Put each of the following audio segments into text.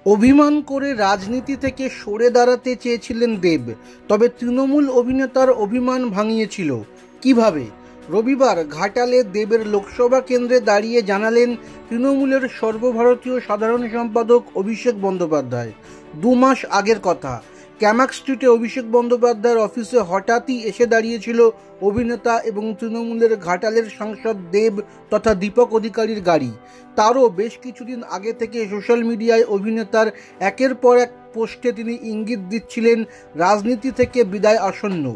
অভিমান করে রাজনীতি থেকে সরে দাঁড়াতে চেয়েছিলেন দেব, তবে তৃণমূল অভিনেতার অভিমান ভাঙিয়েছিল কিভাবে? রবিবার ঘাটালে দেবের লোকসভা কেন্দ্রে দাঁড়িয়ে জানালেন তৃণমূলের সর্বভারতীয় সাধারণ সম্পাদক অভিষেক বন্দ্যোপাধ্যায়। 2 মাস আগের কথা, ক্যামাক স্ট্রিটে অভিষেক বন্দ্যোপাধ্যায়ের অফিসে হঠাৎই এসে দাঁড়িয়েছিল অভিনেতা এবং তৃণমূলের ঘাটালের সাংসদ দেব তথা দীপক অধিকারীর গাড়ি। তারও বেশ কিছুদিন আগে থেকে সোশ্যাল মিডিয়ায় অভিনেতার একের পর এক পোস্টে তিনি ইঙ্গিত দিচ্ছিলেন রাজনীতি থেকে বিদায় আসন্ন।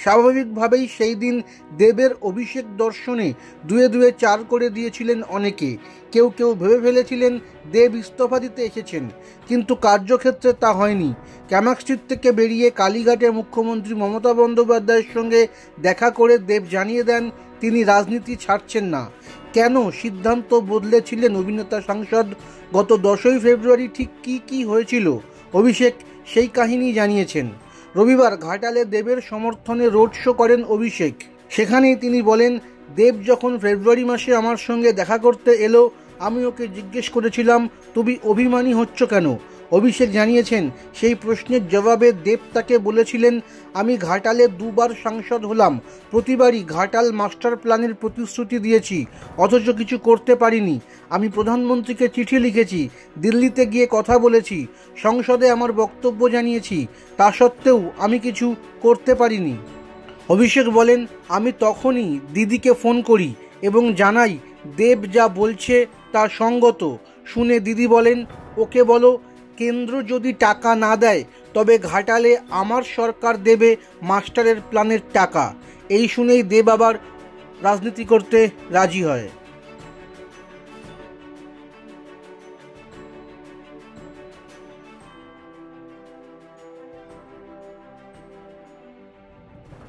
স্বাভাবিকভাবেই সেই দিন দেবের অভিষেক দর্শনে দুয়ে দুয়ে 4 করে দিয়েছিলেন অনেকে। কেউ কেউ ভেবে ফেলেছিলেন দেব ইস্তফা দিতে এসেছেন, কিন্তু কার্যক্ষেত্রে তা হয়নি। ক্যামাক স্ট্রিট থেকে বেরিয়ে কালীঘাটে মুখ্যমন্ত্রী মমতা বন্দ্যোপাধ্যায়ের সঙ্গে দেখা করে দেব জানিয়ে দেন তিনি রাজনীতি ছাড়ছেন না। কেন সিদ্ধান্ত বদলেছিলেন অভিনেতা সাংসদ? গত 10ই ফেব্রুয়ারি ঠিক কী হয়েছিল অভিষেক সেই কাহিনী জানিয়েছেন। রবিবার ঘাটালে দেবের সমর্থনে রোড শো করেন অভিষেক। সেখানেই তিনি বলেন, দেব যখন ফেব্রুয়ারি মাসে আমার সঙ্গে দেখা করতে এলো, আমি ওকে জিজ্ঞেস করেছিলাম তুমি অভিমানী হচ্ছ কেন? অভিষেক জানিয়েছেন, সেই প্রশ্নের জবাবে দেব তাকে বলেছিলেন, আমি ঘাটালে 2 বার সাংসদ হলাম, প্রতিবারই ঘাটাল মাস্টার প্ল্যানের প্রতিশ্রুতি দিয়েছি, অথচ কিছু করতে পারিনি। আমি প্রধানমন্ত্রীকে চিঠি লিখেছি, দিল্লিতে গিয়ে কথা বলেছি, সংসদে আমার বক্তব্য জানিয়েছি, তা সত্ত্বেও আমি কিছু করতে পারিনি। অভিষেক বলেন, আমি তখনই দিদিকে ফোন করি এবং জানাই দেব যা বলছে তা সঙ্গত। শুনে দিদি বলেন, ওকে বলো কেন্দ্র যদি টাকা না দেয় তবে ঘাটালে আমার সরকার দেবে মাস্টারের প্ল্যানের টাকা। এই শুনেই দেব আবার রাজনীতি করতে রাজি হয়।